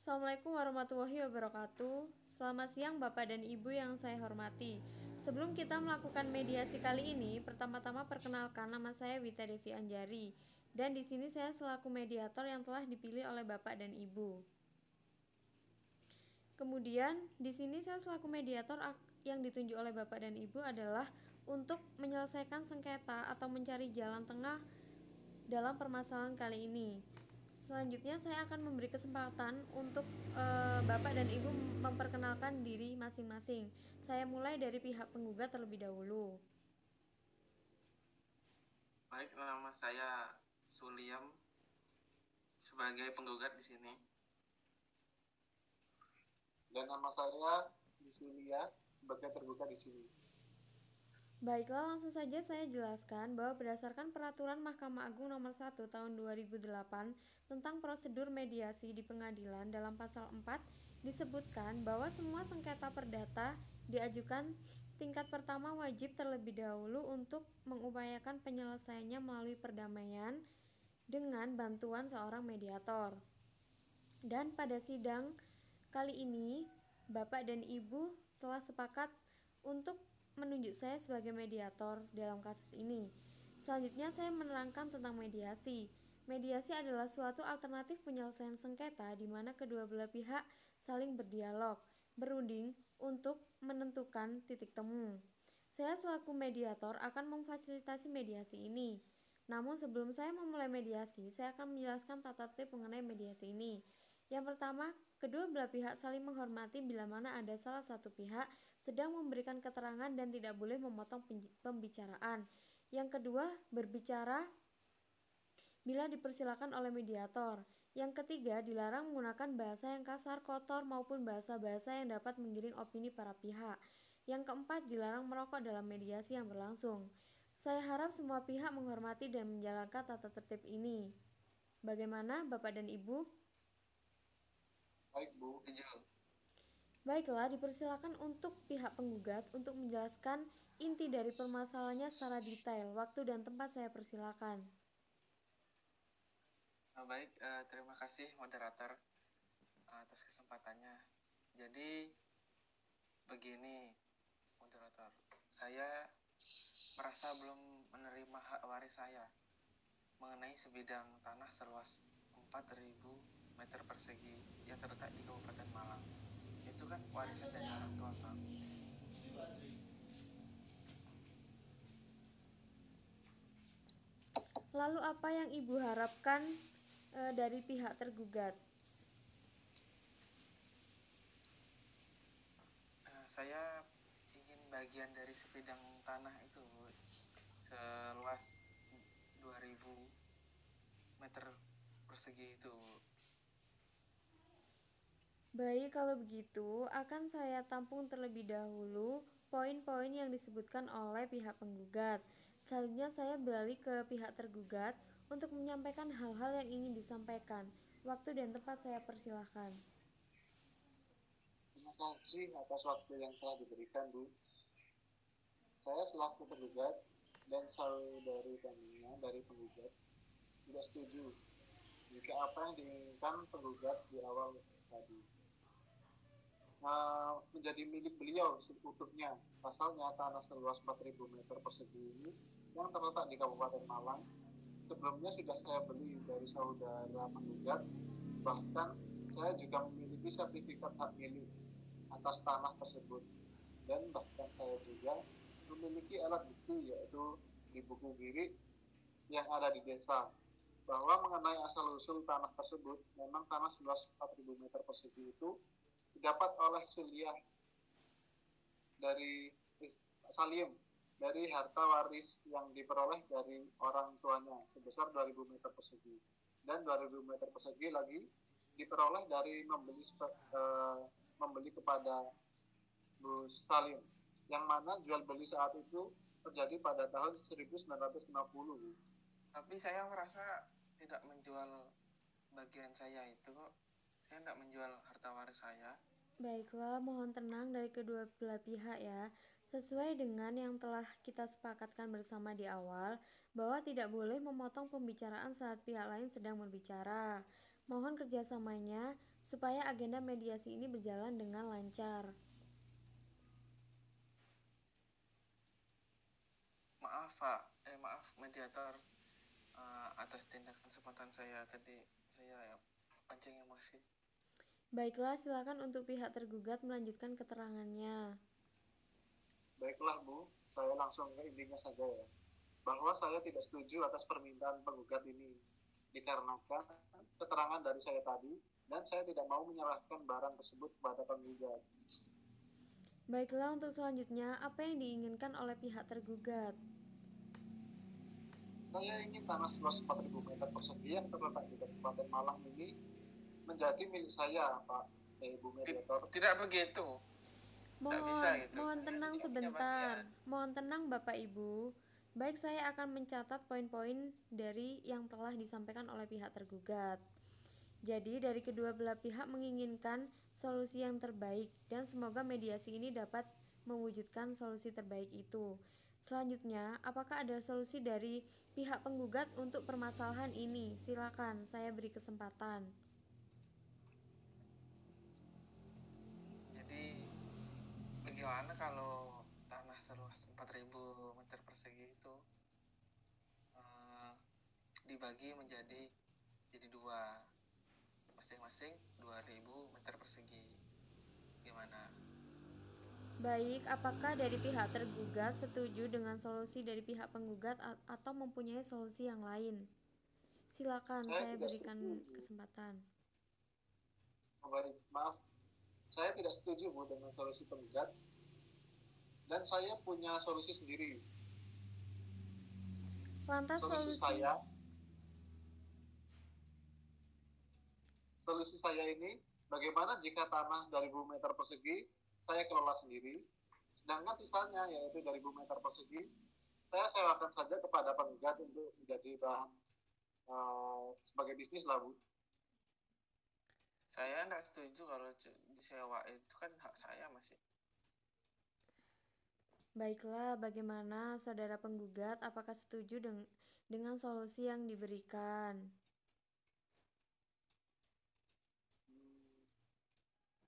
Assalamualaikum warahmatullahi wabarakatuh. Selamat siang Bapak dan Ibu yang saya hormati. Sebelum kita melakukan mediasi kali ini, pertama-tama perkenalkan nama saya Wita Devi Anjari. Dan di sini saya selaku mediator yang telah dipilih oleh Bapak dan Ibu. Kemudian di sini saya selaku mediator yang ditunjuk oleh Bapak dan Ibu adalah untuk menyelesaikan sengketa atau mencari jalan tengah dalam permasalahan kali ini. Selanjutnya saya akan memberi kesempatan untuk Bapak dan Ibu memperkenalkan diri masing-masing. Saya mulai dari pihak penggugat terlebih dahulu. Baik, nama saya Suliam sebagai penggugat di sini. Dan nama saya Sulia sebagai tergugat di sini. Baiklah, langsung saja saya jelaskan bahwa berdasarkan Peraturan Mahkamah Agung Nomor 1 Tahun 2008 tentang prosedur mediasi di pengadilan dalam pasal 4 disebutkan bahwa semua sengketa perdata diajukan tingkat pertama wajib terlebih dahulu untuk mengupayakan penyelesaiannya melalui perdamaian dengan bantuan seorang mediator. Dan pada sidang kali ini, Bapak dan Ibu telah sepakat untuk menunjuk saya sebagai mediator dalam kasus ini. Selanjutnya saya menerangkan tentang mediasi. Mediasi adalah suatu alternatif penyelesaian sengketa di mana kedua belah pihak saling berdialog, berunding untuk menentukan titik temu. Saya selaku mediator akan memfasilitasi mediasi ini. Namun sebelum saya memulai mediasi, saya akan menjelaskan tata tertib mengenai mediasi ini. Yang pertama, kedua belah pihak saling menghormati bila mana ada salah satu pihak sedang memberikan keterangan dan tidak boleh memotong pembicaraan. Yang kedua, berbicara bila dipersilakan oleh mediator. Yang ketiga, dilarang menggunakan bahasa yang kasar, kotor, maupun bahasa-bahasa yang dapat menggiring opini para pihak. Yang keempat, dilarang merokok dalam mediasi yang berlangsung. Saya harap semua pihak menghormati dan menjalankan tata tertib ini. Bagaimana Bapak dan Ibu? Baik, Bu. Setuju. Baiklah, dipersilakan untuk pihak penggugat untuk menjelaskan inti dari permasalahannya secara detail. Waktu dan tempat saya persilakan. Baik, terima kasih moderator atas kesempatannya. Jadi begini, moderator, saya merasa belum menerima hak waris saya mengenai sebidang tanah seluas 4.000 meter persegi yang terletak di Kabupaten Malang. Itu kan warisan dari orang tua kami. Lalu apa yang Ibu harapkan dari pihak tergugat? Saya ingin bagian dari sebidang tanah itu seluas 2.000 meter persegi itu. Baik, kalau begitu akan saya tampung terlebih dahulu poin-poin yang disebutkan oleh pihak penggugat. Selanjutnya saya beralih ke pihak tergugat untuk menyampaikan hal-hal yang ingin disampaikan. Waktu dan tempat saya persilahkan. Terima kasih atas waktu yang telah diberikan, Bu. Saya selaku tergugat dan saudari kami dari penggugat tidak setuju jika apa yang diinginkan penggugat di awal tadi menjadi milik beliau seutuhnya. Pasalnya tanah seluas 4.000 meter persegi ini yang terletak di Kabupaten Malang sebelumnya sudah saya beli dari saudara penggugat. Bahkan saya juga memiliki sertifikat hak milik atas tanah tersebut, dan bahkan saya juga memiliki alat bukti yaitu di buku girik yang ada di desa bahwa mengenai asal-usul tanah tersebut. Memang tanah seluas 4.000 meter persegi itu didapat oleh Suliah dari Salim dari harta waris yang diperoleh dari orang tuanya sebesar 2.000 meter persegi, dan 2.000 meter persegi lagi diperoleh dari membeli kepada Bu Salim, yang mana jual beli saat itu terjadi pada tahun 1950. Tapi saya merasa tidak menjual bagian saya itu kok. Saya tidak menjual harta waris saya. Baiklah, mohon tenang dari kedua belah pihak ya. Sesuai dengan yang telah kita sepakatkan bersama di awal, bahwa tidak boleh memotong pembicaraan saat pihak lain sedang berbicara. Mohon kerjasamanya supaya agenda mediasi ini berjalan dengan lancar. Maaf Pak, maaf mediator, atas tindakan spontan saya tadi. Saya pancing emosi. Baiklah, silakan untuk pihak tergugat melanjutkan keterangannya. Baiklah Bu, saya langsung ke intinya saja ya. Bahwa saya tidak setuju atas permintaan penggugat ini, dikarenakan keterangan dari saya tadi, dan saya tidak mau menyerahkan barang tersebut kepada penggugat. Baiklah, untuk selanjutnya, apa yang diinginkan oleh pihak tergugat? Saya ingin tanah seluas 4.000 meter persegi yang terletak di Kabupaten Malang ini menjadi milik saya, Pak Ibu Mediator. Tidak begitu. Mohon tenang sebentar. Mohon tenang Bapak Ibu. Baik, saya akan mencatat poin-poin dari yang telah disampaikan oleh pihak tergugat. Jadi dari kedua belah pihak menginginkan solusi yang terbaik dan semoga mediasi ini dapat mewujudkan solusi terbaik itu. Selanjutnya, apakah ada solusi dari pihak penggugat untuk permasalahan ini? Silakan, saya beri kesempatan. Jadi bagaimana kalau tanah seluas 4.000 meter persegi itu dibagi menjadi dua, masing-masing 2.000 meter persegi? Gimana? Baik, apakah dari pihak tergugat setuju dengan solusi dari pihak penggugat atau mempunyai solusi yang lain? Silakan, saya berikan kesempatan. Maaf, saya tidak setuju Bu dengan solusi penggugat, dan saya punya solusi sendiri. Lantas solusi saya ini, bagaimana jika tanah 2.000 meter persegi saya kelola sendiri, sedangkan sisanya yaitu 2.000 meter persegi saya sewakan saja kepada penggugat untuk menjadi bahan sebagai bisnis lah Bu. Saya tidak setuju kalau disewa, itu kan hak saya masih. Baiklah, bagaimana saudara penggugat, apakah setuju dengan solusi yang diberikan?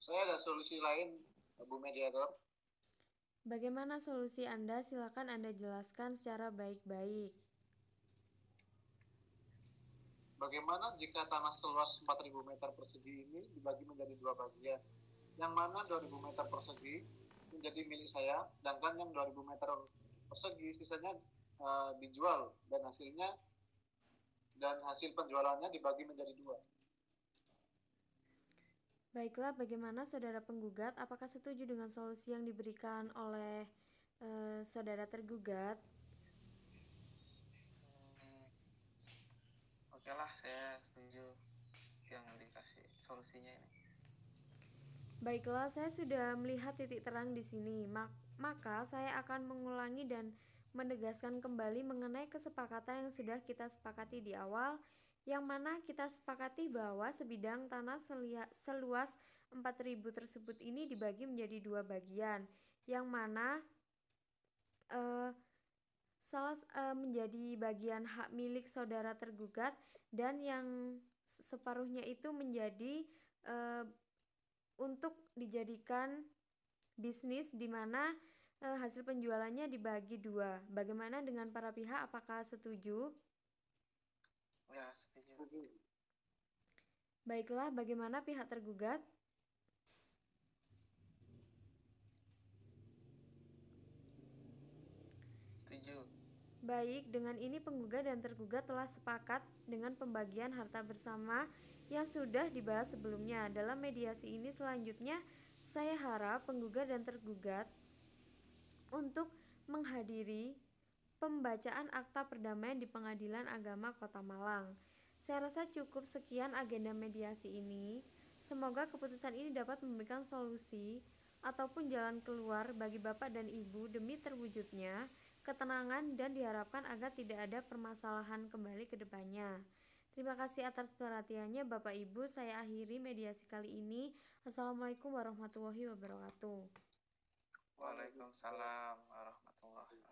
Saya ada solusi lain, Bu Mediator. Bagaimana solusi Anda? Silakan Anda jelaskan secara baik-baik. Bagaimana jika tanah seluas 4.000 meter persegi ini dibagi menjadi dua bagian, yang mana 2.000 meter persegi menjadi milik saya, sedangkan yang 2.000 meter persegi sisanya dijual dan hasil penjualannya dibagi menjadi dua. Baiklah, bagaimana saudara penggugat, apakah setuju dengan solusi yang diberikan oleh saudara tergugat? Oke lah, saya setuju yang dikasih solusinya ini. Baiklah, saya sudah melihat titik terang di sini. Maka saya akan mengulangi dan menegaskan kembali mengenai kesepakatan yang sudah kita sepakati di awal, yang mana kita sepakati bahwa sebidang tanah seluas 4.000 tersebut ini dibagi menjadi dua bagian, yang mana menjadi bagian hak milik saudara tergugat dan yang separuhnya itu menjadi untuk dijadikan bisnis di mana hasil penjualannya dibagi dua. Bagaimana dengan para pihak? Apakah setuju? Ya, setuju. Baiklah, bagaimana pihak tergugat? Setuju. Baik, dengan ini penggugat dan tergugat telah sepakat dengan pembagian harta bersama yang sudah dibahas sebelumnya. Dalam mediasi ini selanjutnya, saya harap penggugat dan tergugat untuk menghadiri pembacaan akta perdamaian di Pengadilan Agama Kota Malang. Saya rasa cukup sekian agenda mediasi ini. Semoga keputusan ini dapat memberikan solusi ataupun jalan keluar bagi Bapak dan Ibu demi terwujudnya ketenangan dan diharapkan agar tidak ada permasalahan kembali ke depannya. Terima kasih atas perhatiannya Bapak Ibu. Saya akhiri mediasi kali ini. Assalamualaikum warahmatullahi wabarakatuh. Waalaikumsalam warahmatullahi wabarakatuh.